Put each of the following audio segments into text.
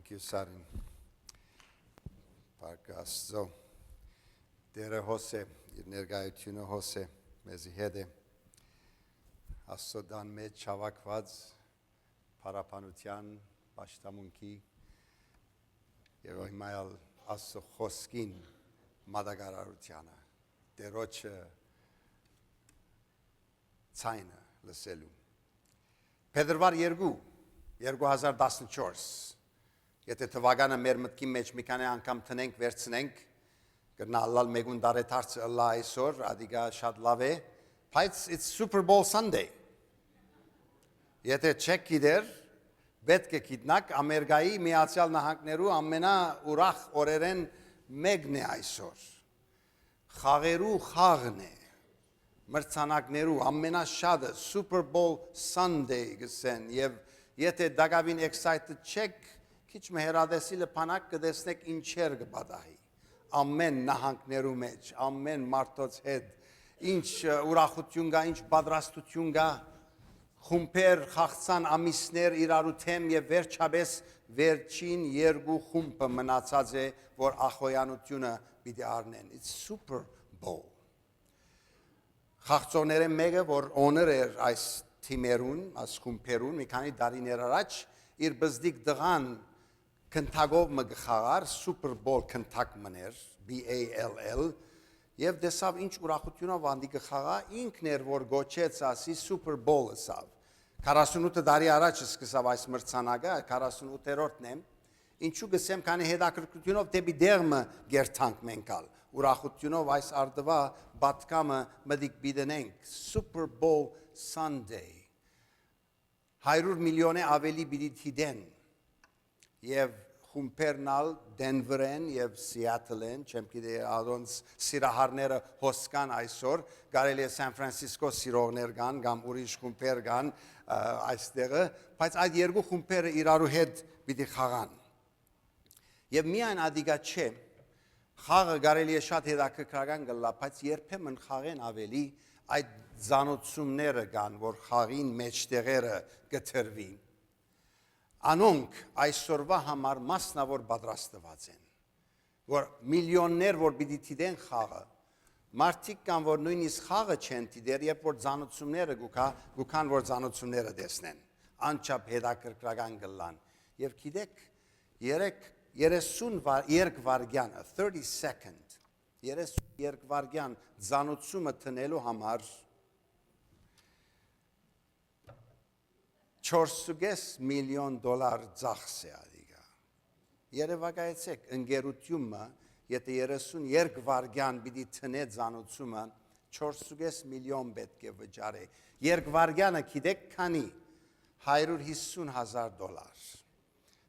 Thank you, Sarin. Parkasto. Dere Jose, ներկայությունը Jose, մեզի հետ է։ Աստծոդան մեջ հավաքված փարապանության, պաշտամունքի եւ հիմա Աստծո խոսքին մատակարարությանը, Տերոջը ցայնը լսելու։ Փետրվար 2, 2014 Եթե թվականը մեր մտքի մեջ մի քանի անգամ տնենք, վերցնենք, կնալալ մեգուն դարեթարցը ըլլա այսօր, ադիգա շատ լավ է, բայց it's Super Bowl Sunday։ Եթե չեք գիտեր, պետք է գիտնաք Ամերիկայի Միացյալ Նահանգներու ամենաուրախ օրերեն մեկն է այսօր։ Խաղերու խաղն է։ Մրցանակներու ամենաշատը Super Bowl Sunday գսեն եւ եթե դակավին excited չեք Քիչ մհերադեսիլը փանակ կդեսնեք ինչեր կբադահի ամեն նահանգներու մեջ ամեն մարդոց հետ ինչ ուրախություն կա ինչ պատրաստություն կա խումբեր խաղցան ամիսներ իրարու թեմ եւ վերջապես վերջին երկու խումբը մնացած է որ ախոյանությունը պիտի առնեն it's Super Bowl խաղցողները մեկը որ օներ էր այս թիմերուն այս խումբերուն մի քանի տարիներ առաջ իր բզդիկ դղան Քնթագով մգխաղար Super Bowl քնթակ մներ BALL եւ դեսավ ինչ ուրախությունով անդի գխաղա ինքն էր որ գոչեց ասի Super Bowl-ը սավ 48 տարի առաջ սկսավ այս մրցանակը 48-րդն եմ ինչու գսեմ քանի հետաքրքրությունով դեպի դերմը գերտանք մենքալ ուրախությունով այս արդվա բատկամը մդիկ բիդենենք Super Bowl Sunday 100 միլիոն ավելի բիդի թիդեն Եվ խումբերնալ Դենվերեն եւ Սիաթլեն, չեմ գիտե ադոնց սիրահարները հոսքան այսօր, կարելի է Սան Ֆրանցիսկո սիրողներ կան, կամ ուրիշ խումբեր կան այստեղը, բայց այդ երկու խումբերը իրարու հետ պիտի խաղան։ Եվ միայն ադիգա չէ, խաղը կարելի է շատ հետաքրքրական գլա, բայց երբեմն խաղեն ավելի այդ զանոթությունները կան, որ խաղին մեջտեղերը գտրվի։ Անոնք այսօրվա համար մասնավոր պատրաստված են, որ միլիոններ որ պիտի դիտեն խաղը, մարդիկ կան որ նույնիսկ խաղը չեն դիտեր, երբ որ ցանոթությունները գուքան որ ցանոթությունները տեսնեն, անչափ հետաքրքրական գլան, եւ գիտեք 30 երկվարգյանը 30 second 30 երկվարգյան ցանոթությունը տնելու համար 4.5 միլիոն դոլար ծախս է ադիգա։ Երևակայեցեք ընկերությունը, եթե 30 երկվարգյան պիտի տնե ցանոթումը 4.5 միլիոն պետք է վճարե։ Երկվարգյանը գիտեք քանի 150,000 դոլար։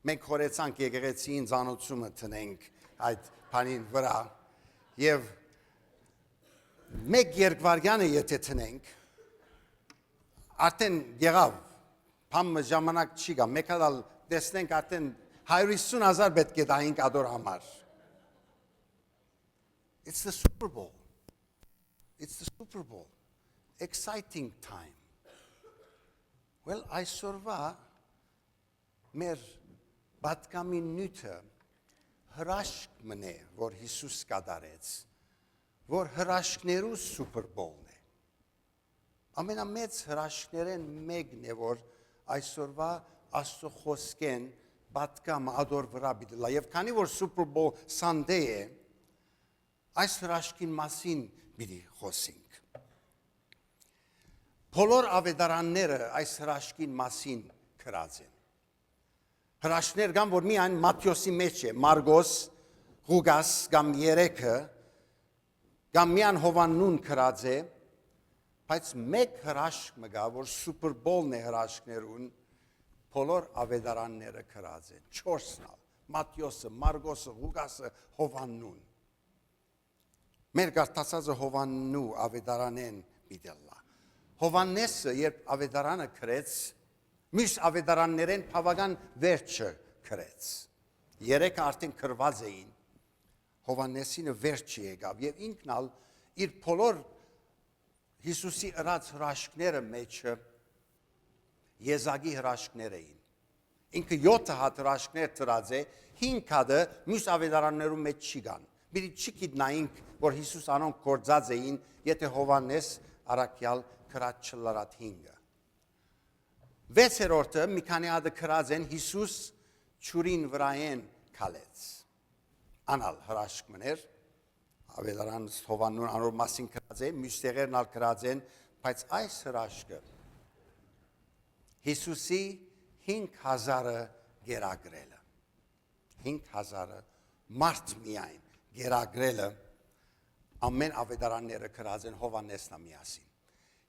Մենք խորեցանք եկեղեցին ցանոթումը տնենք այդ բանին վրա եւ մեկ երկվարգյանը եթե տնենք արդեն եղավ Փամը ժամանակ չի գա, մեկ հալ տեսնենք արդեն 150,000 պետք է դահինք ադոր համար։ It's the Super Bowl. It's the Super Bowl. Exciting time. Well, այսօրվա մեր բատկամի նյութը հրաշք մնե, որ Հիսուս կատարեց, որ հրաշքներու Super Bowl-ն է։ Ամենամեծ հրաշքներեն մեկն է, որ այսօրվա Աստծո խոսքեն բատկամ ադոր վրա բիդլա եւ քանի որ Super Bowl Sunday է այս հրաշքին մասին բիդի խոսենք Բոլոր ավետարանները այս հրաշքին մասին գրած են Հրաշքներ կան որ միայն Մատթեոսի մեջ է Մարգոս Ղուկաս կամ երեքը կամ միայն Հովաննուն գրած է Բայց մեկ հրաշք մգա, որ Super Bowl-ն է հրաշքներուն, բոլոր ավետարանները գրած են, 4-նալ, Մատթեոսը, Մարգոսը, Ղուկասը, Հովաննուն։ Մեր կարդացածը Հովաննու ավետարանեն բիդելլա։ Հովաննեսը, երբ ավետարանը գրեց, միշտ ավետարաններեն բավական վերջը գրեց։ Երեքը արդեն գրված էին, Հովաննեսինը վերջը եկավ, եւ ինքնալ իր բոլոր Հիսուսի ըրած հրաշքները մեջը եզակի հրաշքներ էին։ ինքը 7 հատ հրաշքներ ծրած է, 5 հատը մյուս ավետարաններում մեջ չի գան։ Մի չգիտնայինք, որ Հիսուս անոնք գործած էին, եթե Հովանես առաքյալ քրած չլարած 5-ը։ 6-րդը մի քանի հատը քրած են Հիսուս ճուրին վրայեն քալեց։ Անալ հրաշք մներ, ավետարան Հովաննուն անոր մասին քրած է, մյուս տեղերն ալ քրած են, բայց այս հրաշքը Հիսուսի 5000-ը գերագրելը, 5000-ը մարդ միայն գերագրելը ամեն ավետարանները քրած են Հովանեսնա միասին։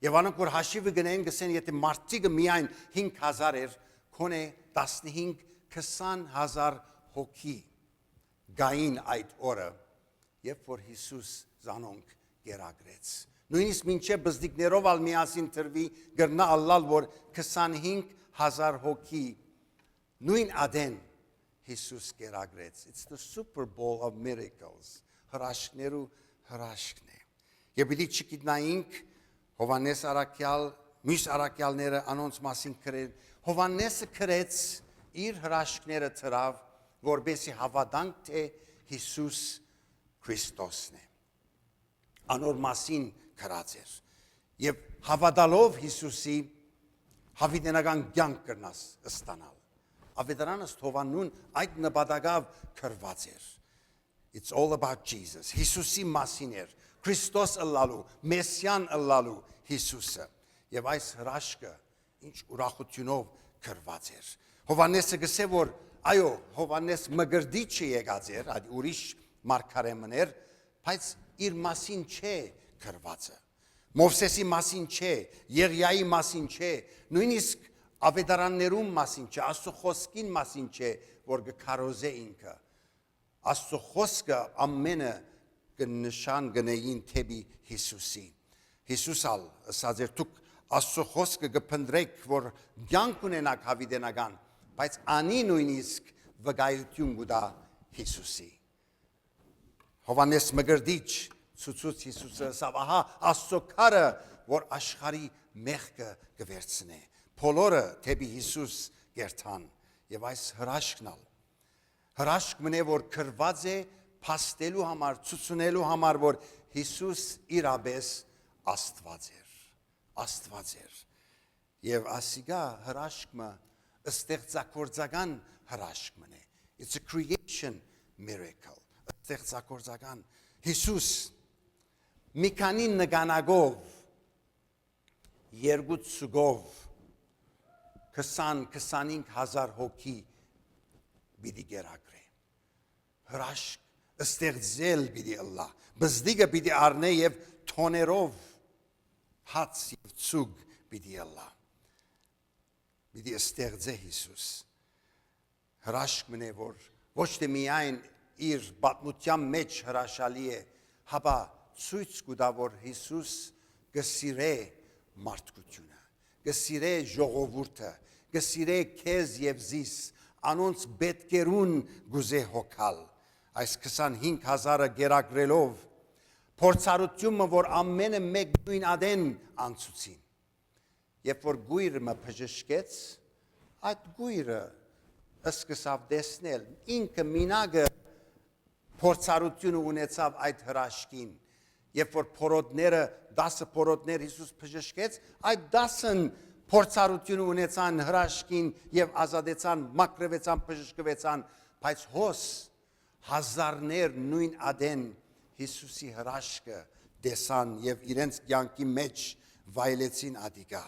Եվ անոնք որ հաշիվը գնեն գսեն, եթե մարդիկը միայն 5000 էր, քոնե 15-20,000 հոգի գային այդ օրը, երբ որ Հիսուս զանոնք գերագրեց։ Նույնիսկ մինչև բզդիկներով ալ միասին տրվի գրնա ալլալ, որ 25,000 հոգի նույն ադեն Հիսուս գերագրեց։ It's the Super Bowl of miracles. Հրաշքներու հրաշքն է։ Եվ պիտի չգիտնայինք Հովանես առաքյալ, մյուս առաքյալները անոնց մասին քրել։ Հովանեսը քրեց իր հրաշքները ծրավ, որբեսի հավատանք թե Հիսուս Քրիստոսն է։ Անոր մասին քրած էր։ Եվ հավատալով Հիսուսի հավիտենական կյանք կրնաս ստանալ։ Ավետարանը Հովաննուն այդ նպատակով քրված էր։ It's all about Jesus. Հիսուսի մասին էր, Քրիստոս ըլլալու, Մեսիան ըլլալու Հիսուսը։ Եվ այս հրաշքը ինչ ուրախությունով քրված էր։ Հովանեսը գսե որ այո, Հովանես մգրդիչը եկած էր, այդ ուրիշ մարգարեմներ, բայց իր մասին չէ քրվածը։ Մովսեսի մասին չէ, Եղիայի մասին չէ, նույնիսկ ավետարաններում մասին չէ, Աստծո խոսքին մասին չէ, որ գքարոզե ինքը։ Աստծո խոսքը ամենը կնշան գնեին թեպի Հիսուսի։ Հիսուս ալ ասած էր դուք Աստծո խոսքը կփնտրեք, որ կյանք ունենաք հավիտենական, բայց անի նույնիսկ վկայություն կտա Հիսուսի։ Հովանես մգրդիչ ցուցուց Հիսուսը ասավ, ահա Աստծո քարը, որ աշխարհի մեղքը կվերցնե։ Բոլորը թեպի Հիսուս գերտան եւ այս հրաշքն ալ հրաշք մնե որ քրված է փաստելու համար, ցուցունելու համար, որ Հիսուս իրապես Աստված էր, Աստված էր։ Եվ ասիգա հրաշքը ստեղծագործական հրաշքն է։ It's a creation miracle. Ստեղծագործական Հիսուս մի քանի նգանագով, երկու ցուգով 20-25,000 հոգի պիտի գերագրե։ Հրաշք ստեղծել պիտի ըլլա։ Բզդիգը պիտի առնե եւ թոներով հաց եւ ցուգ պիտի ըլլա։ Պիտի ստեղծե Հիսուս։ Հրաշք մնե որ ոչ թե միայն իր պատմության մեջ հրաշալի է, հապա ցույց կտա որ Հիսուս գսիրե մարդկությունը, գսիրե ժողովուրդը, գսիրե քեզ եւ զիս, անոնց պետքերուն գուզե հոգալ։ Այս 25,000-ը գերագրելով փորձառությունը, որ ամենը մեկ նույն ադեն անցուցին։ Երբ որ գույրը բժշկեց, այդ գույրը սկսավ տեսնել, ինքը մինագը փորձառությունը ունեցավ այդ հրաշքին։ Երբ որ փորոտները 10 փորոտներ Հիսուս բժշկեց, այդ 10-ն փորձառությունը ունեցան հրաշքին եւ ազատեցան, մակրվեցան, բժշկվեցան, բայց հոս հազարներ նույն ադեն Հիսուսի հրաշքը տեսան եւ իրենց կյանքի մեջ վայելեցին ադիգա։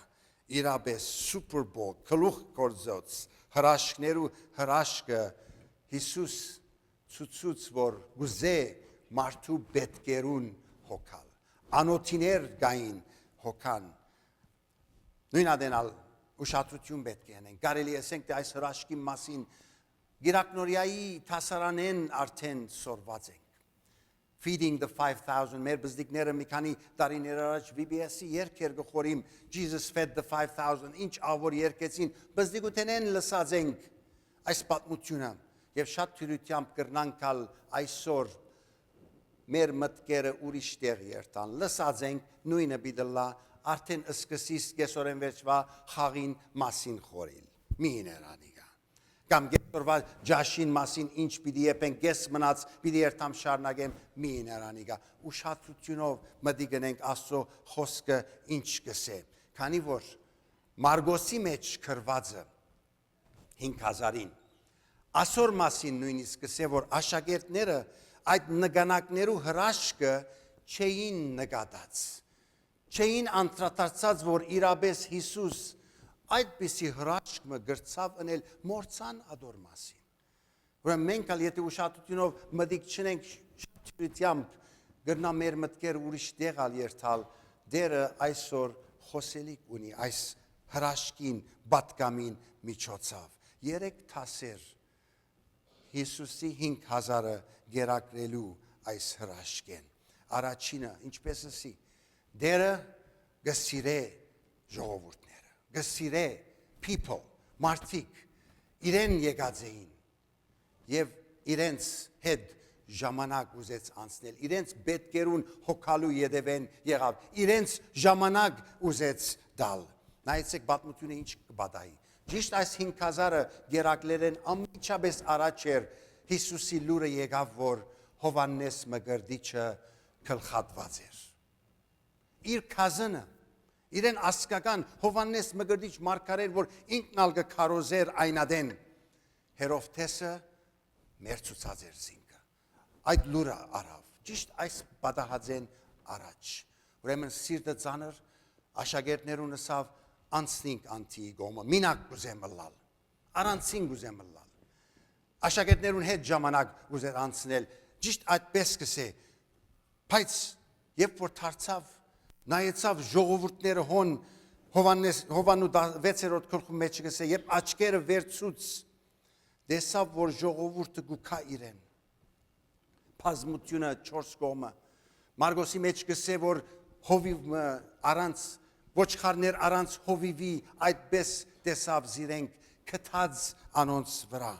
Իրապես Super Bowl, գլուխ գործոց հրաշքներու հրաշքը Հիսուս ցուցուց որ գուզե մարդու պետքերուն հոգալ։ Անոթիներ գային հոգան։ Նույն ադենալ ուշադրություն պետք է ունեն։ Կարելի է ասենք թե այս հրաշքի մասին Գիրակնորիայի թասարանեն արդեն սորված ենք։ Feeding the 5,000 մեր բզդիկները մի քանի տարիներ առաջ VBS-ի երգեր գխորիմ Jesus fed the 5,000 ինչ ավոր երգեցին բզդիկութենեն լսած ենք այս պատմությունը եւ շատ թյուրությամբ կրնանքալ այսօր մեր մտքերը ուրիշ տեղ երթան լսած ենք նույնը բիդլա արդեն սկսից կեսօրեն վերջվա խաղին մասին խորիլ մի ներանիգա Կամ գետորվա ջաշին մասին ինչ պիտի եպեն գես մնաց պիտի երթամ շարնագեմ մի ներանիգա ուշադրությունով մտի գնենք Աստծո խոսքը ինչ կսե քանի որ Մարգոսի մեջ գրվածը 5000-ին ասոր մասին նույնիսկ կսե որ աշակերտները այդ նգանակներու հրաշքը չէին նկատած չէին անդրադարձած որ իրապես Հիսուս այդպիսի հրաշքը գրծավ անել մորցան ադոր մասին ուրեմն մենք ալ եթե ուշադրությունով մտիկ չնենք շփթությամբ գրնա մեր մտքեր ուրիշ տեղալ երթալ դերը այսօր խոսելիք ունի այս հրաշքին պատկամին միջոցով երեք թասեր Հիսուսի 5000-ը գերակրելու այս հրաշքեն առաջինը ինչպես էսի դերը գսիրե ժողովուրդները գսիրե people մարդիկ իրեն եկած էին եւ իրենց հետ ժամանակ ուզեց անցնել իրենց պետքերուն հոգալու յետևեն եղավ իրենց ժամանակ ուզեց դալ նայեցեք պատմությունը ինչ կբադայի ճիշտ այս 5000-ը գերակրելեն ամիջապես առաջ էր Հիսուսի լուրը եկավ որ Հովաննես Մկրտիչը գլխատված էր իր կազանը իրեն ասկական Հովաննես Մկրտիչ մարգարեր որ ինքնալ կքարոզեր այնադեն Հերովդեսը մերցուցած էր զինքը այդ լուրը արավ ճիշտ այս պատահածեն առաջ ուրեմն սիրտը ծանր աշակերտներուն ասավ անցնինք անտի գոմը մինակ գուզեմ լալ առանցին գուզեմ լալ աշակերտներուն հետ ժամանակ ուզեր անցնել ճիշտ այդպես կսե բայց երբ որ դարձավ նայեցավ ժողովուրդները Հովաննու 6-րդ գլխի մեջ կսե երբ աչքերը վերցուց տեսավ որ ժողովուրդը գուքա իրեն բազմությունը 4 կողմը Մարգոսի մեջ կսե որ հովիվ առանց ոչխարներ առանց հովիվի այդպես տեսավ զիրենք քթած անոնց վրա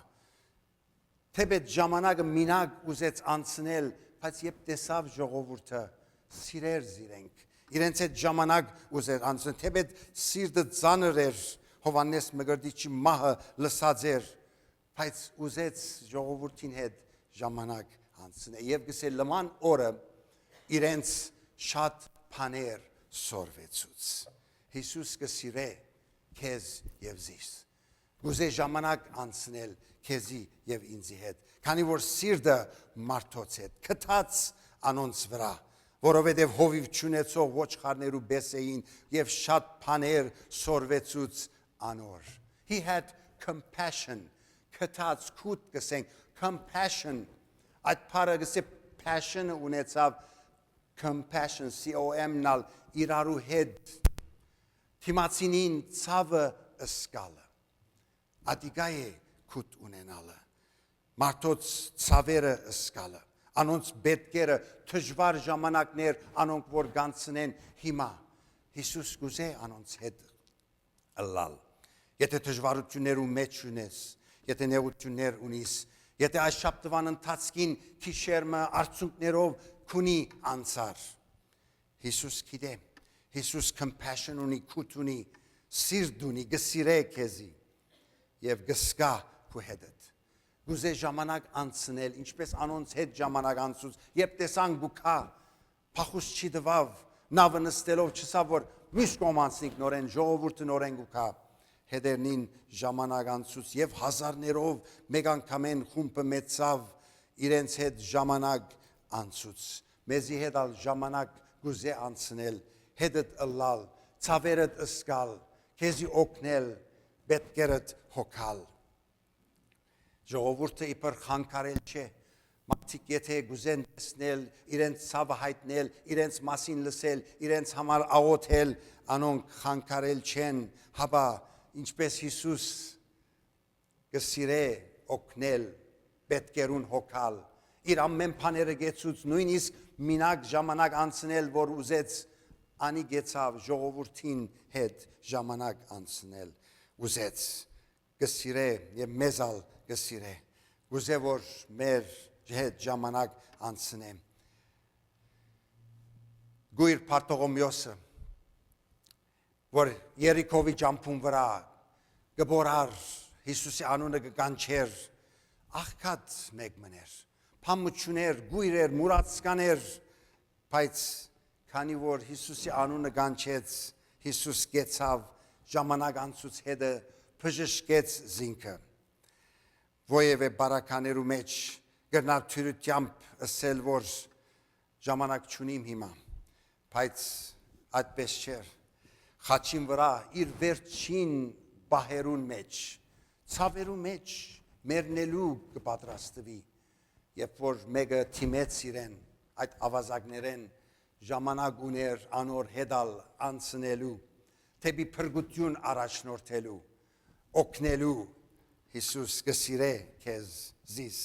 թեպետ ժամանակը մինակ ուզեց անցնել բայց երբ տեսավ ժողովուրդը սիրեր զիրենք իրենց այդ ժամանակ ուզեր անցնել թեպետ սիրտը ծանր էր Հովաննես Մկրտիչի մահը լսած էր բայց ուզեց ժողովրդին հետ ժամանակ անցնել եւ գսե լման օրը իրենց շատ բաներ սորվեցուց Հիսուս կսիրե քեզ եւ զիս գուզե ժամանակ անցնել քեզի եւ ինձի հետ քանի որ սիրտը մարդոց հետ քթած անոնց վրա որովհետեւ հովիվ չունեցող ոչխարներու բեսեին եւ շատ բաներ սորվեցուց անոր he had compassion քթած քուտ կսենք compassion այդ բառը գսե passion ունեցավ compassion com-նալ իրարու հետ թիմացինին ցավը ըսկալը ադիգայ է քուտ ունենալը մարդոց ցավերը ըսկալը անոնց պետքերը դժվար ժամանակներ անոնք որ գանցնեն հիմա Հիսուս գուզե անոնց հետ ըլլալ եթե դժվարություններու մեջ ունես եթե նեղություններ ունիս եթե այս շաբթվան ընթացքին քիշերմը արցունքներով քունի անցար Հիսուս գիտե Հիսուս compassion ունի քուտ ունի սիրտ ունի գսիրե քեզի եւ գսկա քու հետդ գուզե ժամանակ անցնել ինչպես անոնց հետ ժամանակ անցուց երբ տեսան գուքա փախուս չի դվավ նավը նստելով չսա որ միշտ կոմանցնիկ նորեն ժողովուրդը նորեն գուքա հետերնին ժամանակ անցուց եւ հազարներով մեկ անգամեն խումբը մեծավ իրենց հետ ժամանակ անցուց մեզի հետ ալ ժամանակ գուզե անցնել հետդ ըլլալ ցավերդ ըսկալ քեզի օգնել պետքերդ հոգալ ժողովուրդը իբր խանգարել չէ մարդիկ եթե գուզեն տեսնել իրենց ցավը հայտնել իրենց մասին լսել իրենց համար աղոթել անոնք խանգարել չեն հաբա ինչպես Հիսուս կսիրե օգնել պետքերուն հոգալ իր ամեն բաները գեցուց նույնիսկ մինակ ժամանակ անցնել որ ուզեց անի գեցավ ժողովրդին հետ ժամանակ անցնել ուզեց գսիրե եւ մեզալ գսիրե գուզե որ մեր հետ ժամանակ անցնեմ գույր Պարտողոմեոսը որ Երիկովի ջամփուն վրա գբորար Հիսուսի անունը կկանչեր աղքատ մեկ մներ, փամուչուներ, գույրեր, մուրացկաներ, բայց քանի որ Հիսուսի անունը կանչեց, Հիսուս գեցավ ժամանակ անցուց հետը բժշկեց զինքը։ Ոևէ բարականերու մեջ գնալ թյուրությամբ ասել, որ ժամանակ չունիմ հիմա, բայց այդպես չէր։ Խաչին վրա իր վերջին բահերուն մեջ, ցավերու մեջ մեռնելու կպատրաստվի, երբ որ մեկը թիմեց իրեն, այդ ավազակներեն ժամանակ ուներ անոր հետալ անցնելու, թեպի փրկություն առաջնորդելու, օգնելու, Հիսուս կսիրե քեզ զիս,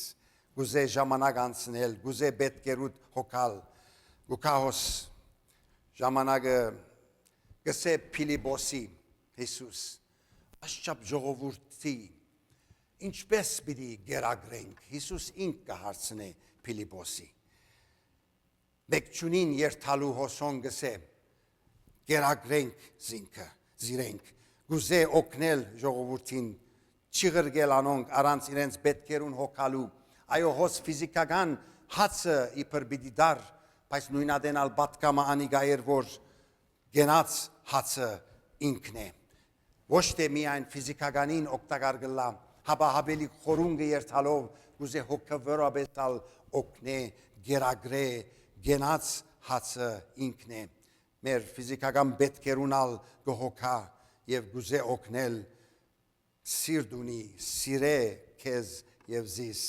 գուզե ժամանակ անցնել, գուզե պետքերուդ հոգալ, գուքահոս ժամանակը գսե Փիլիպոսի Հիսուս, աշճապ ժողովուրդի, ինչպես պիտի գերագրենք, Հիսուս ինք կհարցնե Փիլիպոսի, Բեկչունին երթալու հոսոն գսե, գերագրենք զինքը, զիրենք, գուզե օգնել ժողովուրդին, չիղրգել անոնք առանց իրենց պետքերուն հոգալու, այո հոս ֆիզիկական հացը իբր պիտի դար, բայց նույնադենալ պատկամը անիգայեր, որ գենաց հացը ինքն է, ոչ թե միայն ֆիզիկականին օգտակար գլա, հապա հավելի խորունգը երթալով, գուզե հոգևորաբետալ օգնե, գերագրե, գենաց հացը ինքն է, մեր ֆիզիկական պետքերունալ գհոգա և գուզե օգնել, սիրտ ունի, սիրե քեզ և զիս,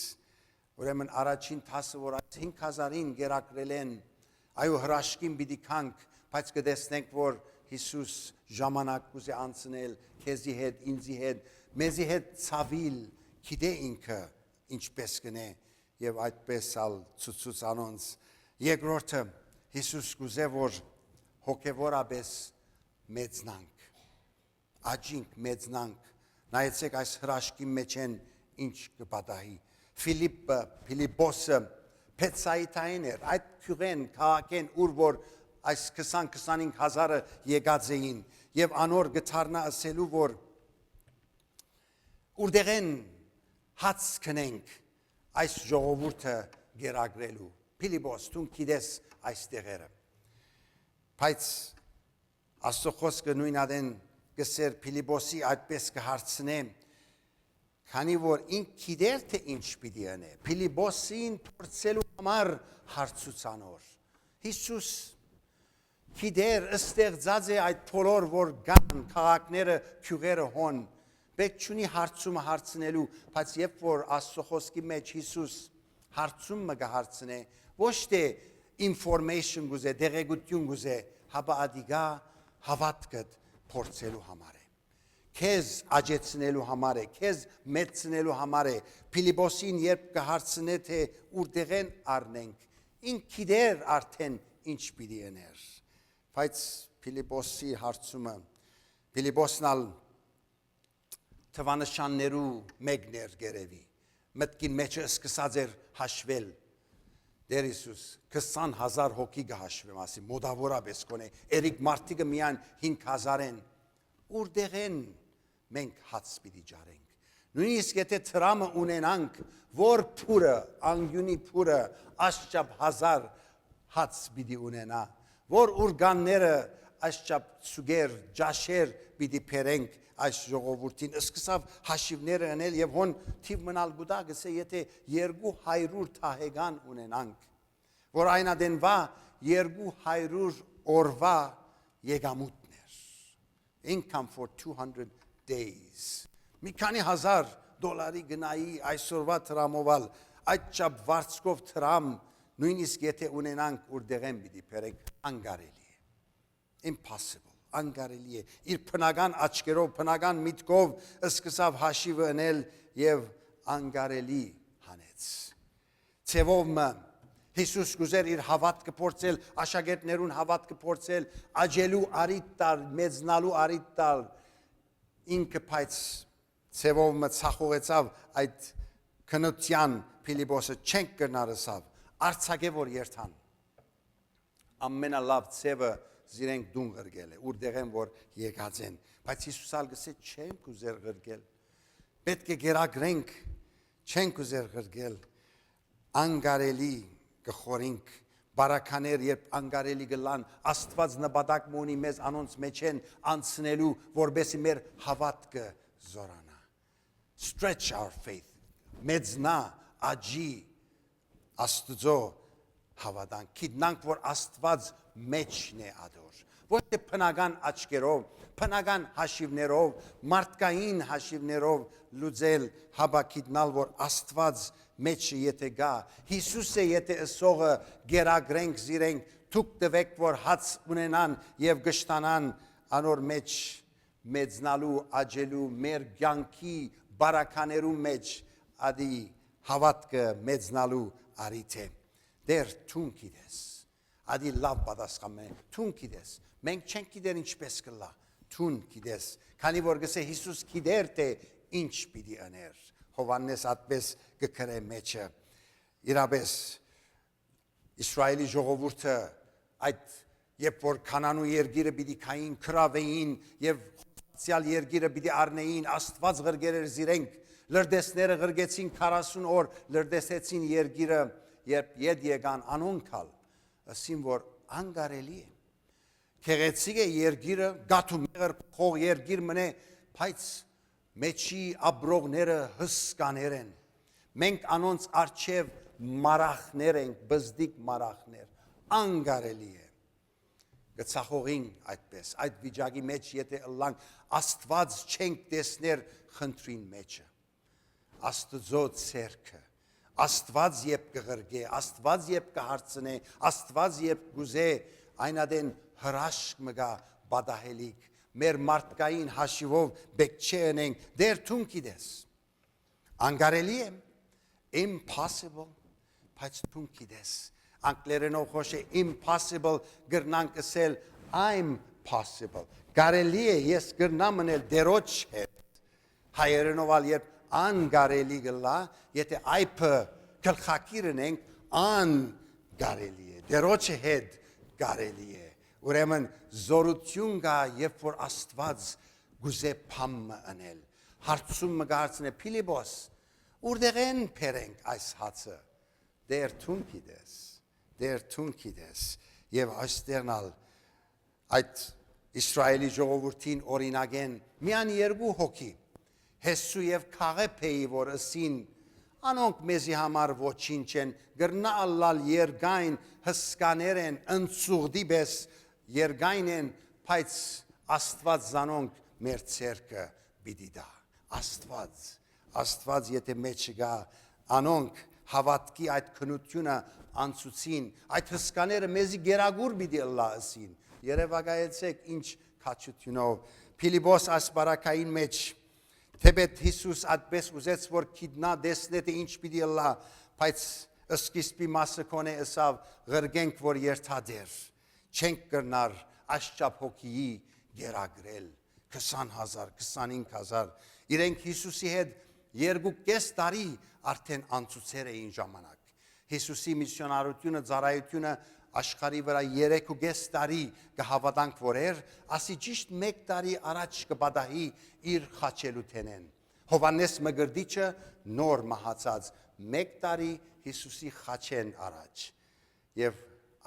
ուրեմն առաջին տասը, որ այս 5,000-ին գերակրել են, այո հրաշքին պիտի կանք, բայց կտեսնենք, որ Հիսուս ժամանակ գուզե անցնել քեզի հետ, ինձի հետ, մեզի հետ ցավիլ, գիտե ինքը ինչպես կնե և այդպես ալ ցուցուց անոնց։ Երկրորդը Հիսուս գուզե, որ հոգևորապես մեծնանք, աճինք, մեծնանք, նայեցեք այս հրաշքի մեջ են ինչ կպատահի։ Փիլիպոսը Փեցայիթային էր, այդ քյուղեն, քաղաքեն, ուր որ այս 20-25 հազարը եկած էին և անոր գթարնա ասելու, որ ուրդեղեն հաց կնենք այս ժողովուրդը գերագրելու։ Փիլիպոս, դու գիտես այս տեղերը։ Բայց Աստծո խոսքը նույնադեն գսեր Փիլիպոսի այդպես կհարցնե, քանի որ ինք գիտեր թե ինչ պիտի անե։ Փիլիպոսին փորձելու համար հարցուցանոր։ Հիսուս գիտեր, ստեղծած է այդ բոլոր որ կան քաղաքները, գյուղերը հոն, պետք չունի հարցումը հարցնելու, բայց երբ որ Աստծո խոսքի մեջ Հիսուս հարցումը կհարցնե, ոչ թե information գուզե, դեղեցություն գուզե, հապա ադիգա հավատքդ փորձելու համար է, քեզ աճեցնելու համար է, քեզ մեծնելու համար է։ Փիլիպոսին երբ կհարցնե թե ուրդեղեն առնենք, ինք գիտեր արդեն ինչ պիտի աներ, բայց Փիլիպոսի հարցումը, Փիլիպոսն ալ թվանշաններու մեկն էր գերևի, մտքին մեջը սկսած էր հաշվել, Դեր Հիսուս 20,000 հոգի կհաշվեմ, ասի մոդավորապես կոնե, երիկ մարդիկը միայն 5,000 են, ուրդեղեն մենք հաց պիտի ջարենք։ Նույնիսկ եթե տրամը ունենանք, որ փուրը, անգյունի փուրը, աշճապ 1000 հաց պիտի ունենա, որ ուրգանները աշճապ ծուգեր, ջաշեր պիտի պերենք այս ժողովուրդին, սկսավ հաշիվները անել և հոն թիվ մնալ գուտա գսե, եթե 200 թահեգան ունենանք, որ այնադենվա 200 օրվա եկամուտն էր, income for 200 days, մի քանի հազար դոլարի գնայի այսօրվա տրամովալ, այդ չապ վարձկով տրամ, նույնիսկ եթե ունենանք ուրդեղեն պիտի պերենք, անգարելի է, impossible, անգարելի է, իր պնական աչկերով, պնական միտքով սկսավ հաշիվը անել և անգարելի հանեց։ Ցևովը Հիսուս գուզեր իր հավատքը փորձել, աշակերտներուն հավատքը փորձել, աճելու արիտ տալ, մեծնալու արիտ տալ, ինքը բայց ցևովը ցախողեցավ այդ քնության Փիլիպոսը չենք կրնարսավ, արցակե որ երթան, ամենալավ ցևը զիրենք դուն գրգել է, ուրդեղեն որ եկած են, բայց Հիսուս ալ գսե չեմ կուզեր գրգել, պետք է գերագրենք, չենք ուզեր գրգել, անգարելի կխորինք, բարականեր, երբ անգարելի գլան, Աստված նպատակ ունի մեզ անոնց մեջ են անցնելու, որբեսի մեր հավատքը զորանա։ Stretch our faith, մեծնա, աջի, Աստծո հավատանք, գիտնանք, որ Աստված մեջն է ադոր, ոչ թե բնական աչքերով, բնական հաշիվներով, մարդկային հաշիվներով լուծել, հաբա գիտնալ, որ Աստված մեջը եթե գա, Հիսուս է եթե ըսողը գերագրենք, զիրենք, թուք տվեք, որ հաց ունենան և գշտանան անոր մեջ մեծնալու, աջելու, մեր կյանքի բարականերու մեջ ադի հավատքը մեծնալու արիթ է։ Դեր թուն գիտես, ադի լավ պատասխան է, թուն գիտես, մենք չենք գիտեր ինչպես կլա, թուն գիտես, քանի որ գսե Հիսուս գիտեր թե ինչ պիտի աներ, Հովհաննես այդպես գկրե մեջը, իրապես Իսրայելի ժողովուրդը այդ երբ որ Քանանու երկիրը պիտի քային քրավեին եւ հոսացյալ երկիրը պիտի առնեին, Աստված ղրգերեր զիրենք, լրդեսները ղրգեցին 40 օր, լրդեսեցին երկիրը, երբ ետ եկան անոնքալ, ասին որ անգարելի է, քեղեցիկ է երկիրը, գաթու մեղր փող երկիր մնե, բայց մեջի աբրողները հսկաներ են, մենք անոնց արջև մարախներ ենք, բզդիկ մարախներ, անգարելի է, գծախողին այդպես, այդ վիճակի մեջ եթե ըլլանք, Աստված չենք տեսներ խնդրին մեջը, Աստծո ցերքը, Աստված երբ կղրգե, Աստված երբ կհարցնե, Աստված երբ գուզե, այնադեն հրաշք մգա բադահելիք, մեր մարդկային հաշիվով բեք չենենք, դեր թուն գիտես, անգարելի է, impossible, բայց թուն գիտես, անգլերենով խոշ է impossible, գրնանք ասել I'm possible, կարելի է ես գրնամ մնել դերոջ հետ, հայերենով ալ երբ անգարելի գլա, եթե այպը կլխակիրն ենք, անգարելի է, դերոջը հետ կարելի է, ուրեմն զորություն գա, երբ որ Աստված գուզե փամը անել, հարցում մգարցն է Փիլիպոս, ուրդեղ են պերենք այս հացը, դեր թուն գիտես, և այստեղնալ այդ Իսրայելի ժողովուրդին օրինագեն միան երկու հոգի, Հեսու և Քաղեփեի, որ ասին, անոնք մեզի համար ոչինչ են, գրնա ալլալ երգայն հսկաներ են, ընցուղդի բես երգայն են, բայց Աստված զանոնք մեր ցերկը պիտի դա, Աստված եթե մեջը գա, անոնք հավատքի այդ քնությունը անցուցին, այդ հսկաները մեզի գերագուր պիտի ըլլա ասին, երևակայեցեք ինչ քաջությունով, Փիլիպոս ասպարակային մեջ, թեպետ Հիսուս այդպես ուզեց, որ գիտնա դեսնե թե ինչ պիտի ըլլա, բայց սկիզբի մասը կոնե ըսավ ղրգենք, որ երթադեր, չենք կրնար աշճապ հոգիի գերագրել, 20,000, 25,000, իրենք Հիսուսի հետ 2.5 տարի արդեն անցուցեր էին ժամանակ, Հիսուսի միսիոնարությունը, ծառայությունը աշխարհի վրա 3.5 տարի կհավատանք որ էր, ասի ճիշտ 1 տարի առաջ կպատահի իր խաչելութենեն։ Հովհաննես Մկրտիչը նոր մահացած 1 տարի Հիսուսի խաչեն առաջ։ Եվ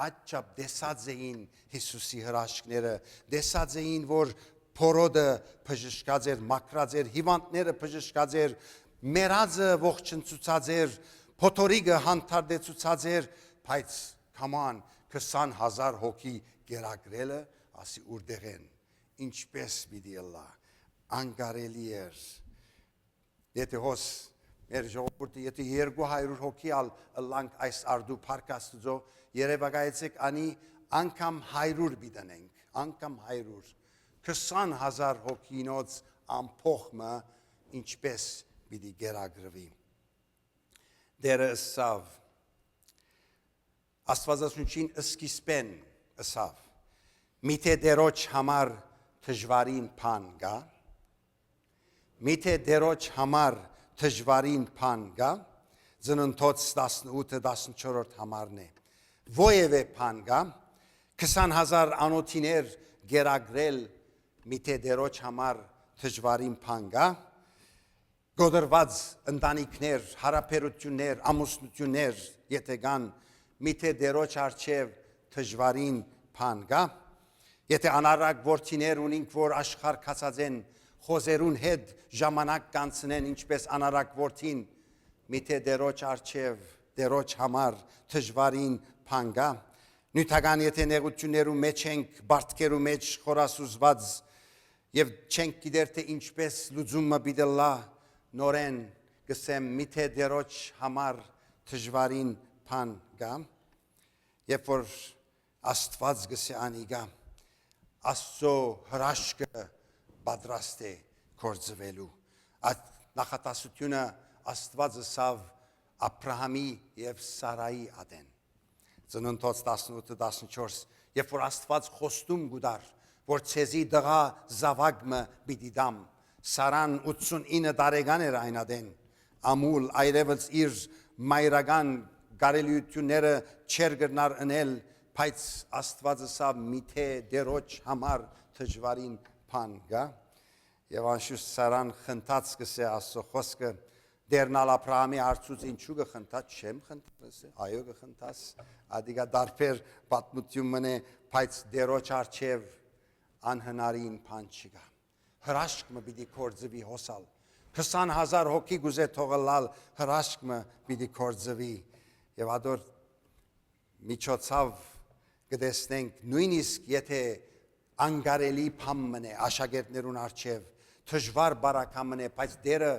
այդչափ դեսած էին Հիսուսի հրաշքները, դեսած էին, որ փորոդը բժշկած էր, մաքրած էր, հիվանդները բժշկած էր, մեռածը ողջնցուցած էր, փոթորիկը հանդարտեցուցած էր, բայց Կաման 20,000 հոգի գերագրելը, ասի ուրդեղ են, ինչպես պիտի ըլլա, անգարելի էր, եթե հոս, մեր ժողովուրդը, եթե 200 հոգի ըլլանք այս արդու փառք Աստծո, երևակայեցեք անի անգամ 100 պիտանենք, անգամ 100, 20,000 հոգինոց ամփոխը ինչպես պիտի գերագրվի, դերը ըսավ, Աստվածաշունչին սկիզբեն ըսավ, միթե դերոջ համար դժվարին բան գա, միթե դերոջ համար դժվարին բան գա, Ծննդոց 18-14 համարն է, ովևէ բան գա, 20,000 անոթիներ գերագրել, միթե դերոջ համար դժվարին բան գա, գոդրված ընտանիքներ, հարաբերություններ, ամուսնություններ, եթե կան, միթե դերոջ արչև դժվարին բան կա, եթե անարակ որդիներ ունենք, որ աշխարհ կացած են խոզերուն հետ ժամանակ կանցնեն, ինչպես անարակ որդին, միթե դերոջ արչև, դերոջ համար դժվարին բան կա, նյութական եթե նեղություններու մեջ ենք, բարդքերու մեջ խորասուզված եւ չենք գիտեր թե ինչպես լուծումը պիտի լա, նորեն գսեմ միթե դերոջ համար դժվարին բան կա, երբ որ Աստված գսե անիգա, Աստծո հրաշքը պատրաստ է կործվելու, այդ նախատասությունը Աստված ըսավ Աբրահամի եւ Սարայի ադեն, Ծննդոց 18-14, երբ որ Աստված խոստում գուդար, որ ցեզի դղա զավակը պիտի դամ, Սարան 89 տարեկան էր այն ադեն, ամուլ այրևս իր մայրական գարելիությունները չեր գրնար ընել, բայց Աստվածը սա միթե դերոջ համար դժվարին բան գա, եւ անշուշտ Սարան խնդած գսե Աստծո խոսքը, դերնալ Աբրահամի արծուց ինչու գխնդած, չեմ խնդրես, այո գխնդաս, ադիգա դարբեր պատմություն մնե, բայց դերոջ արչև անհնարին բան չկա, հրաշքը պիտի կործվի հոսալ, 20,000 հոգի գուզե թողլալ հրաշքը պիտի կործվի, եւ ադոր միջոցով կտեսնենք նույնիսկ եթե անգարելի բան մնե աշակերտներուն արչև, դժվար բարակամ մնե, բայց դերը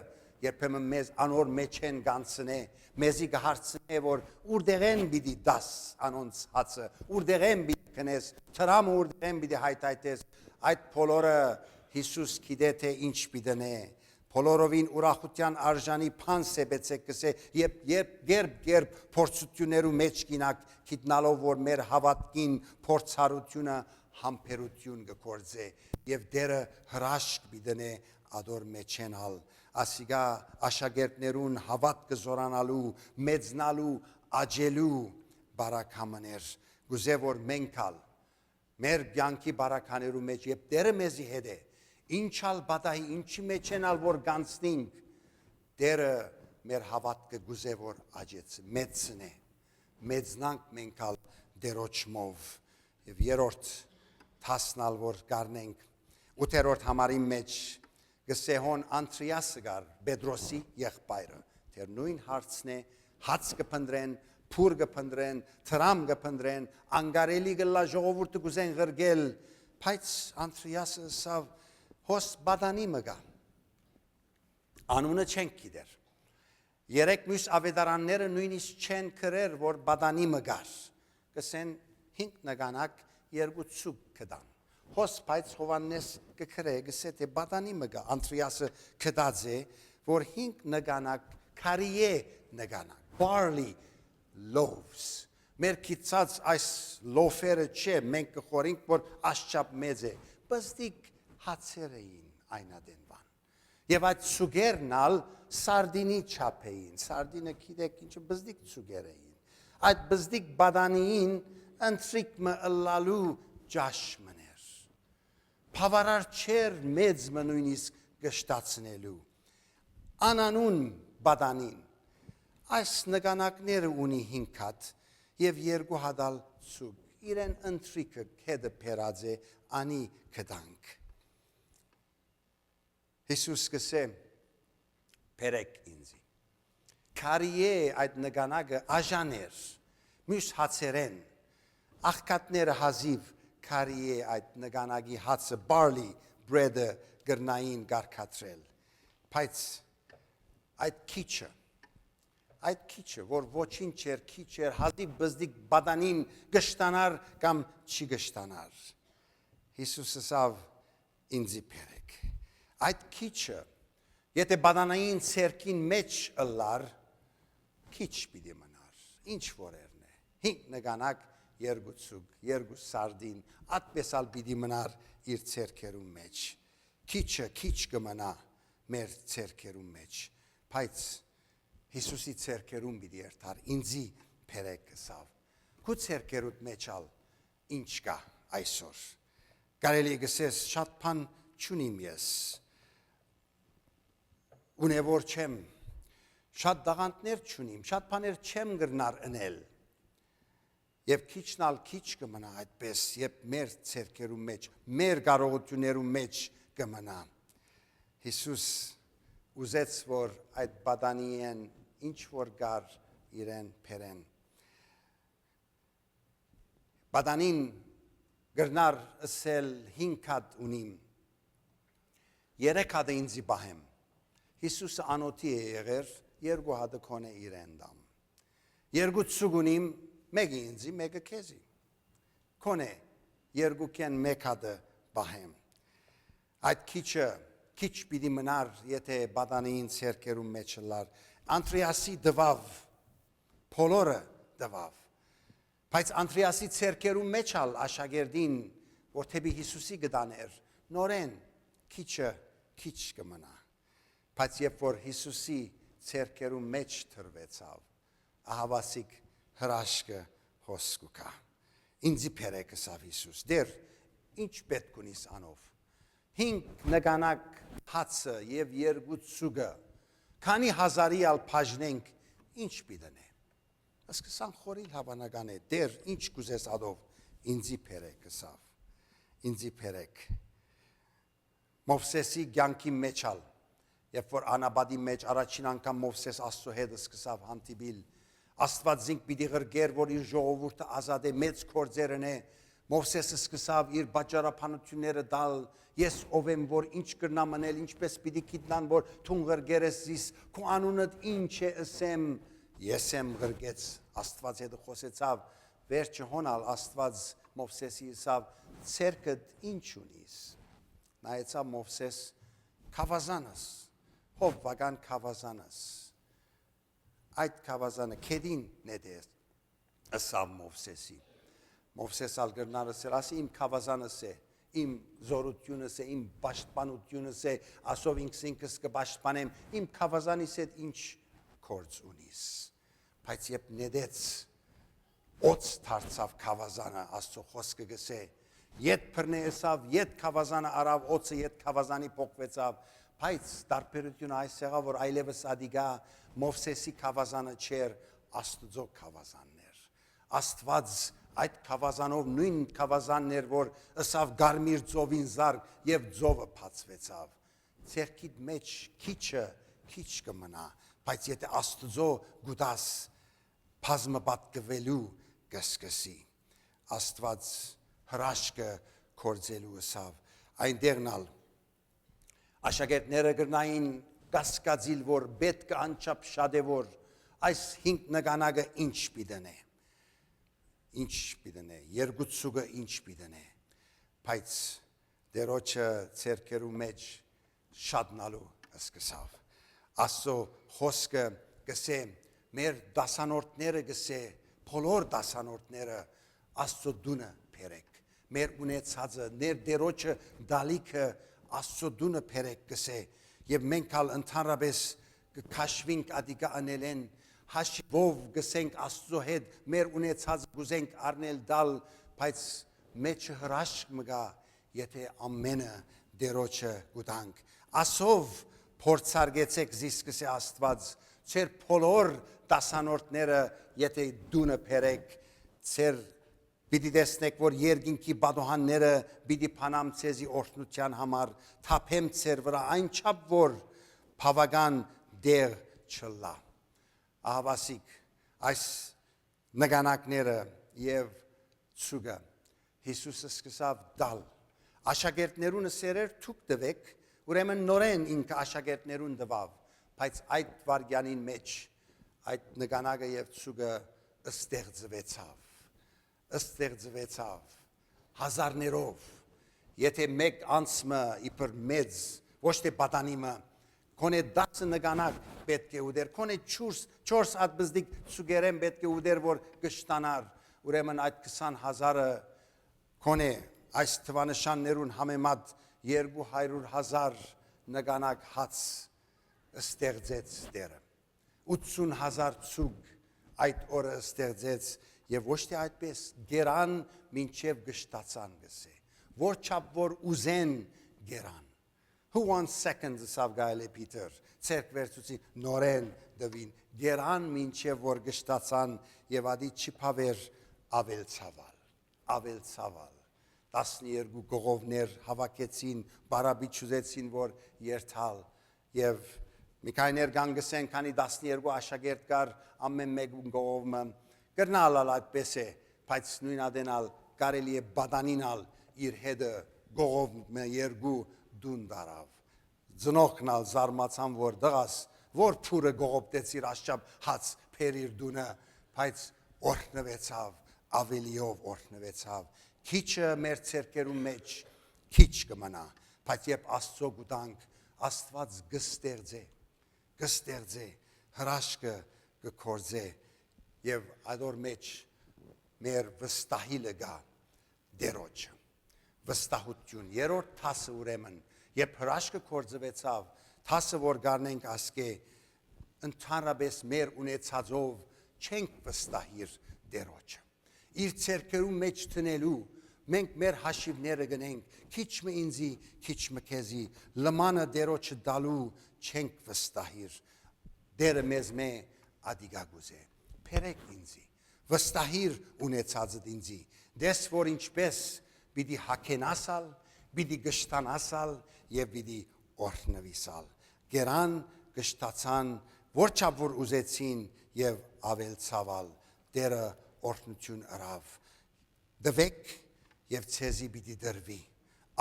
երբեմն մեզ անոր մեջ են գանցնե, մեզի կհարցնե, որ ուրդեղեն պիտի դաս անոնց հացը, ուրդեղեն պիտի կնես, թրամը ուրդեղեն պիտի հայտայտես, այդ բոլորը Հիսուս գիտե թե ինչ պիտի բոլորովին ուրախության արժանի բան սեբեցեք կսե, երբ փորձություններու մեջ գինակ, գիտնալով, որ մեր հավատքին փորձառությունը համբերություն կգործե, եւ դերը հրաշք պիտի ադոր մեջ ենալ, ասիգա աշակերտներուն հավատքը զորանալու, մեծնալու, աճելու բարակամներ, գուզե որ մենքալ, մեր կյանքի բարականերու մեջ, երբ դերը մեզի հետ է, ինչալ բադահի, ինչի մեջ ենալ, որ գանցնինք, դերը մեր հավատքը գուզե որ աճեց, մեծն է, մեծնանք մենքալ դերոջմով, եւ երորդ թասնալ, որ կարնենք, 8-րդ համարի մեջ, գսեհոն Անտրիասը գար Պետրոսի եղբայրը, թեր նույն հարցն է, հաց կփնդրեն, փուր կփնդրեն, թրամ կփնդրեն, անգարելի գլա ժողովուրդը գուզեն ղրգել, բայց Անտրիասը սավ հոս բադանի մգա, անունը չենք գիտեր, երեք մյուս ավետարանները նույնիսկ չեն քրեր, որ բադանի մգար, գսեն 5 նգանակ 2 ցուկ կդան, հոս բայց Հովաննես կքրե, գսե թե բադանի մգա, Անտրիասը կդած է, որ 5 նգանակ քարիե նգանակ, barley loaves, մեր կիցած այս լոֆերը չէ, մենք կխորինք, որ աշճապ մեծ է, բզդիկ հացեր էին այնադենվան, եւ այդ սուգերնալ սարդինի չապ էին, սարդինը գիտեք ինչը բզդիկ սուգեր էին, այդ բզդիկ բադանիին ընտրիկ մը ըլլալու ջաշ մներ, Բավարար չեր մեծ նույնիսկ գշտացնելու, անանուն բադանին, այս նգանակները ունի 5 հատ եւ 2 հատալ ցուկ, իրեն ընտրիկը հետը փերած է, անի կդանք, Հիսուս կսե, պերեք ինձի, կարիե այդ նգանակը աժաներ, մյուս հացերեն, աղկատները հազիվ, քարի է այդ նգանագի հացը, barley bread-ը գրնային գարկացրել, բայց այդ քիչը, որ ոչինչ էր, քիչ էր, հազիվ բզդիկ բադանին գշտանար կամ չի գշտանար, Հիսուսը սավ ինձի պերեք, այդ քիչը, եթե բադանային ցերկին մեջ ըլլար, քիչ պիտի մնար, ինչ որերն է, 5 նգանակ 2 ցուկ, 2 սարդին, ատպեսալ պիտի մնար իր ցերքերում մեջ, քիչը քիչ կմնա մեր ցերքերում մեջ, բայց Հիսուսի ցերքերում պիտի երթար, ինձի պերեք կսավ, քու ցերքերուտ մեջ ալ ինչ կա այսօր, կարելի գսես շատ բան չունիմ ես, ունևոր չեմ, շատ դաղանտներ չունիմ, շատ բաներ չեմ գրնար ընել։ Եվ քիչնալ քիչ կմնա այդպես, երբ մեր ցերկերու մեջ, մեր կարողություններու մեջ կմնա։ Հիսուս ուզեց, որ այդ բադանիեն ինչ որ գար իրեն փերեն։ Բադանին գրնար ասել 5 հատ ունիմ, 3 հատը ինձի բահեմ։ Հիսուսը անոթի է եղեր, 2 հատը կոնե իրեն դամ։ 2 ցուգ ունիմ, մեկը ինձի, մեկը քեզի։ Կոնե 2-կեն 1 հատը բահեմ։ Այդ քիչը քիչ պիտի մնար, եթե բադանին ցերկերու մեջ լար։ Անտրիասի դվավ, փոլորը դվավ։ Բայց Անտրիասի ցերկերու մեջ ալ աշակերտին, որ թեպի Հիսուսի գտաներ, նորեն քիչը քիչ կմնա։ Բայց երբ որ Հիսուսի ցերկերու մեջ թրվեցավ, ահավասիկ հրաշքը հոսկուկա։ Ինձի փերեք ասավ Հիսուս, դեր ինչ պետք ունիս անով։ 5 նգանակ հացը եւ 2 ցուգը, քանի հազարի ալ բաժնենք, ինչ պիտենե։ Ասկսան խորիլ հավանական է, դեր ինչ կուզես ադով, ինձի փերեք ասավ, ինձի փերեք։ Մովսեսի կյանքի մեջ ալ, երբ որ անաբադի մեջ առաջին անգամ Մովսես Աստծո հետ սկսավ հանդիպիլ, Աստված զինք պիտի ղրգեր, որ իր ժողովուրդը ազատ է, մեծ գործերն է, Մովսեսը սկսավ իր բաժարապանությունները դալ, ես ով եմ, որ ինչ կրնամ անել, ինչպես պիտի գիտնան, որ թուն ղրգերես զիս, քո անունդ ինչ է ասեմ, ես եմ ղրգեց, Աստված հետ խոսեցավ, վերջը հոնալ Աստված Մովսեսի ասավ, ցերկդ ինչ ունիս։ Նայեցավ Մովսես, քավազանս, հովվական քավազանս։ Այդ քավազանը քեդին նետես, ասավ Մովսեսի։ Մովսես ալ գրնար ասել, ասի իմ քավազանս է, իմ զորությունս է, իմ պաշտպանությունս է, ասով ինքս կպաշտպանեմ, իմ քավազանիս հետ ինչ գործ ունիս։ Բայց երբ նետեց, օծ դարձավ քավազանը, Աստծո խոսքը գսե, ետ բռնեցավ, ետ քավազանը արավ, օծը ետ քավազանի փոխվեցավ, բայց տարբերությունը այս եղավ, որ այլևս ադիգա Մովսեսի քավազանը չէր, Աստծո քավազանն էր։ Աստված այդ քավազանով նույն քավազանն էր, որ ըսավ գարմիր ծովին զարգ եւ ծովը բացվեցավ։ Ցերկիդ մեջ քիչը քիչ կմնա, բայց եթե Աստծո գուտաս բազմապատկվելու կսկսի, Աստված հրաշքը կործելու ըսավ, այնտեղնալ աշակերտները գրնային կասկածիլ, որ պետք անչափ շատ է, որ այս 5 նգանակը ինչ պիտենե, ինչ պիտենե, 2 ցուգը ինչ պիտենե, բայց դերոջը ցերկերու մեջ շատնալու սկսավ։ Աստծո խոսքը գսե, մեր դասանորդները գսե, բոլոր դասանորդները Աստծո դունը փերեք, մեր ունեցածը, ներ դերոջը դալիքը Աստծո դունը փերեք գսե, եւ մենք ալ ընդհանրապես կքաշվինք ադիգա անելեն, հաշվով գսենք Աստծո հետ, մեր ունեցած գուզենք առնել դալ, բայց մեջը հրաշք մգա, եթե ամենը դերոջը գուտանք։ Ասով փորձարգեցեք զիս գսե Աստված, ծեր բոլոր դասանորդները, եթե դունը փերեք, ծեր պիտի տեսնեք, որ երկինքի բադոհանները պիտի փանամ ցեզի օրհնության համար, թափեմ ցեր վրա այնչափ, որ բավական դեր չլա։ Ահավասիկ, այս նգանակները եւ ցուգը Հիսուսը սկսավ դալ։ Աշակերտներուն սերեր թուք տվեք, ուրեմն նորեն ինքը աշակերտներուն դվավ, բայց այդ վարյանին մեջ այդ նգանակը եւ ցուգը ստեղծվեցավ հազարներով, եթե մեկ անցմը իբր մեծ, ոչ թե պատանիմը, կոնե 10 նգանակ պետք է ուդեր, կոնե 4 ատբզդիկ ցուգերեն պետք է ուդեր, որ կշտանար, ուրեմն այդ 20,000-ը կոնե այս թվանշաններուն համեմատ 200,000 նգանակ հաց ստեղծեց դերը, 80,000 ցուգ այդ օրը ստեղծեց եւ ոչ թե այդպես գերան մինչեւ գշտացան գսե, որ չափ որ ուզեն գերան։ Who wants seconds of Gale Peter? ցերկվերցուցին նորեն դվին գերան մինչև որ գշտացան եւ ադի չփավեր ավել ցավալ 12 գողովներ հավաքեցին բարաբիչուզեցին որ երթալ եւ Միքայներ գանգսեն քանի 12 աշակերտ կար ամեն մեկ գողովը կրնալալ այդպես է բայց նույն ադենալ կարելի է բադանինալ իր հետը գողովը երկու դուն դարավ ծնողքնալ զարմացան որ դղաս որ փուրը գողոպտեցիր աշճապ հաց փերիր դունը բայց օրհնվեցավ ավելիով օրհնվեցավ քիչը մեր ցերկերու մեջ քիչ կմնա բայց երբ Աստծո գուտանք Աստված գստեղծե հրաշքը կկործե եւ այդոր մեջ մեր վստահիլը գա դերոջ վստահություն երրորդ թասը ուրեմն երբ հրաշքը կործվեցավ թասը որ գարնենք ասկե ընդհանրապես մեր ունեցածով չենք վստահիր դերոջը իր ցերկերու մեջ տնելու մենք մեր հաշիվները գնենք քիչ մը ինձի քիչ մը քեզի լմանը դերոջը դալու չենք վստահիր դերը մեզ մե ադիգագուզե փերեք ինձի վստահիր ունեցածդ ինձի դες որ ինչպես պիտի հակենասալ պիտի գշտանասալ եւ պիտի օրհնվիսալ գերան գշտացան որչափ որ ուզեցին եւ ավելցավալ դերը օրհնություն արավ դվեք եւ ցեզի պիտի դրվի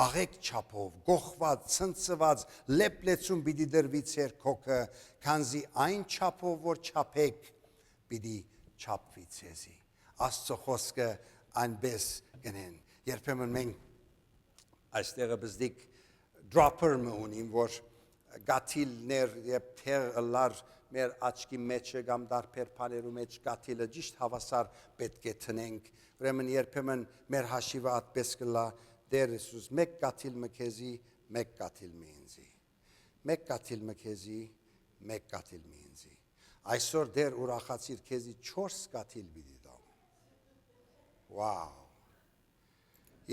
աղեք չափով գողված ցնցված լեփլեցում պիտի դրվի ցեր քոքը քանզի այն չափով որ չափեք պիտի չափվի ցեզի Աստծո խոսքը այնպես գնեն երբեմն մենք այստեղը բզդիկ դրոփեր մունին որ գաթիլներ եւ թերլար մեր աչքի մեջը կամ դարբեր բաներու մեջ գաթիլը ճիշտ հավասար պետք է տնենք ուրեմն երբեմն մեր հաշիվը այդպես կլա Դեր Հիսուս մեկ գաթիլ մքեզի մեկ գաթիլ մինզի մեկ գաթիլ մքեզի մեկ գաթիլ մինզի այսօր դեր ուրախացիր քեզի 4 գաթիլ պիտի դամ վաու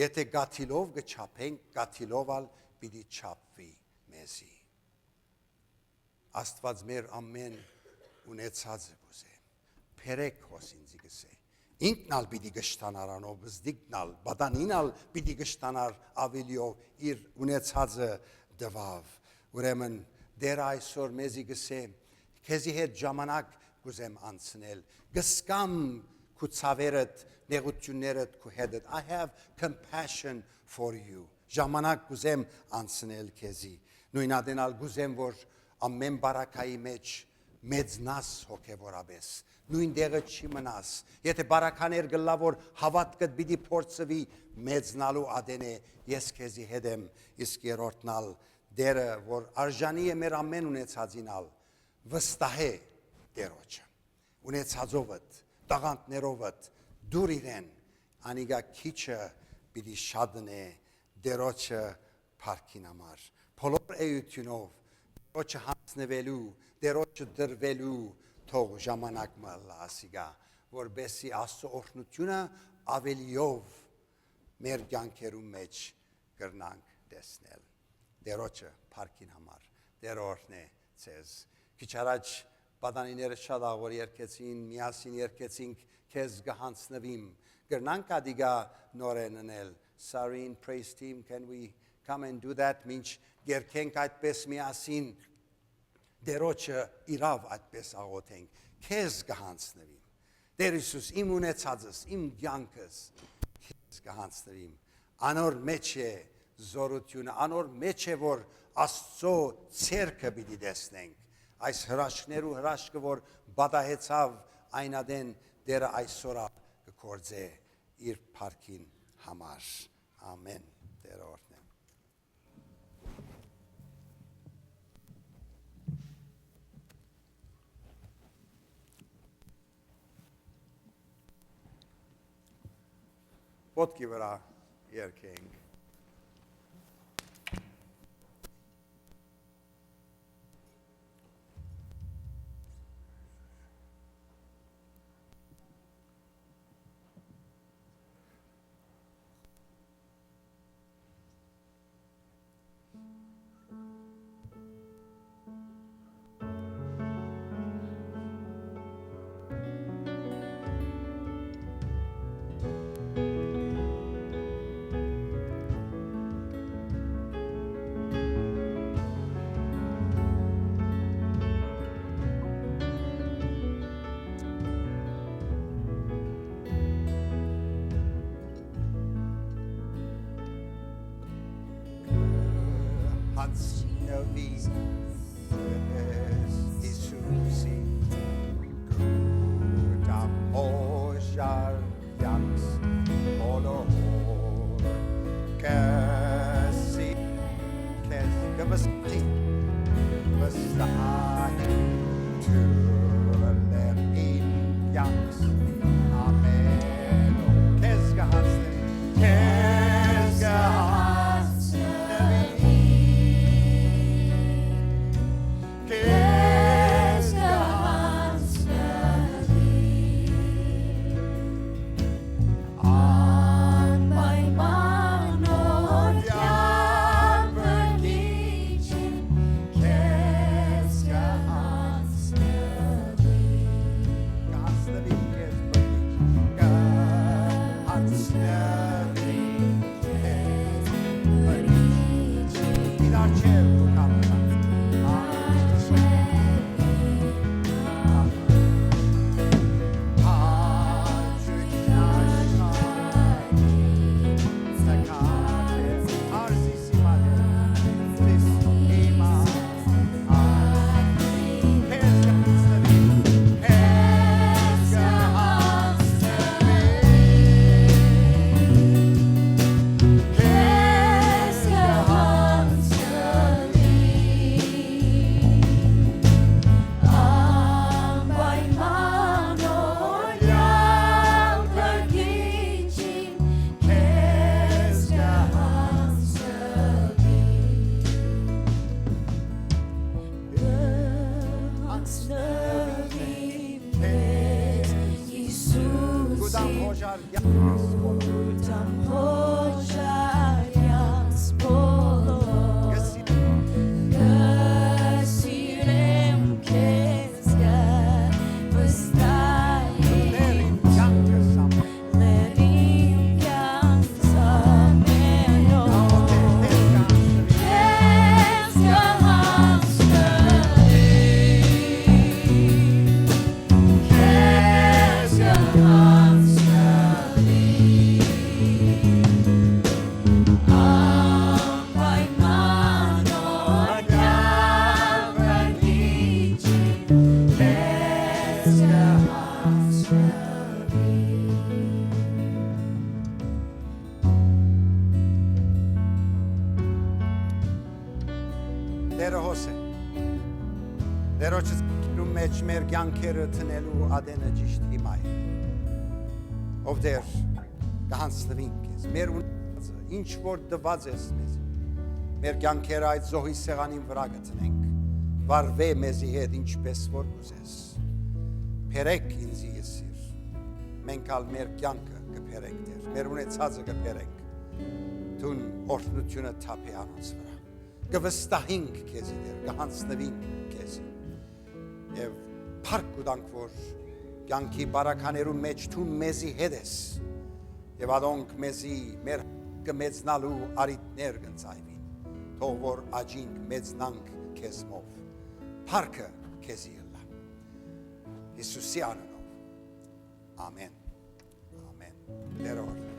եթե գաթիլով գչափենք գաթիլովալ պիտի չափվի մեզի Աստված մեր ամեն ունեցածը գուզե փերեք հոսինձի գսե ինքնալ պիտի գշտանար անով բզդիկնալ բադանինալ պիտի գշտանար ավելիով իր ունեցածը դվավ ուրեմն դեր այսօր մեզի գսե քեզի հետ ժամանակ գուզեմ անցնել գսկամ քու ցավերդ նեղություններդ քու հետդ I have compassion for you ժամանակ գուզեմ անցնել քեզի նույն ադենալ գուզեմ որ ամեն բարակայի մեջ մեծնաս հոգևորաբես նույն դեղը չի մնաս եթե բարականեր գլա որ հավատքդ պիտի փորձվի մեծնալու ադենե ես քեզի հետ եմ իսկ երրորդնալ դերը որ արժանի է մեր ամեն ունեցածինալ վստահե դերոջը ունեցածովդ տաղանդներովդ դուր իրեն անիգա քիչը պիտի շադնե դերոջը փարքին համար բոլոր էությունով դերոջը հանձնվելու դերոջը դրվելու թող ժամանակ մալա ասիգա որբեսի Աստծո օրհնությունը ավելիով մեր կյանքերու մեջ կրնանք տեսնել դերոջը փարքին համար դեր օրհնե ցեզ քիչ առաջ բադանիները շատ աղոր երկեցին միասին երկեցինք քեզ գահանցնվիմ կրնանք ադիգա նորեննել Sarin praise team can we come and do that մինչ երկենք այդպես միասին դերոջը իրավ այդպես աղոթենք քեզ կհանձնվիմ Դեր Հիսուս իմ ունեցածս իմ կյանքս քեզ կհանձնվիմ անոր մեջ է զորությունը անոր մեջ է որ Աստծո ցերկը պիտի տեսնենք այս հրաշքներու հրաշքը որ բադահեցավ այնադեն դերը այսօր կկործե իր փարքին համար ամեն Դեր օրհնե Ոտքի վրա երկենք Udam hojar yans bolo. Դերոջս մեջ մեր կյանքերը տնելու ադենը ճիշտ հիմա է ով դեր կհանձնվին քեզ մեր ունեցածը ինչ որ դված ես մեզ մեր կյանքերը այդ զոհի սեղանին վրա կտնենք վարվե մեզի հետ ինչպես որ ուզես փերեք ինձ եսիր մենք ալ մեր կյանքը կփերենք դեր մեր ունեցածը կփերենք դուն օրհնությունը թափի անոնց վրա կվստահենք քեզի դեր կհանձնվենք քեզի Եվ փառք կտանք, որ կյանքի բարականերու մեջ դու մեզի հետ ես եւ ադոնք մեզի մեր կմեծնալու արիտներ կընծայվին թող որ աջինք մեծնանք քեզմով փառքը քեզի ըլլա Հիսուսի անունով ամեն ամեն Տերոր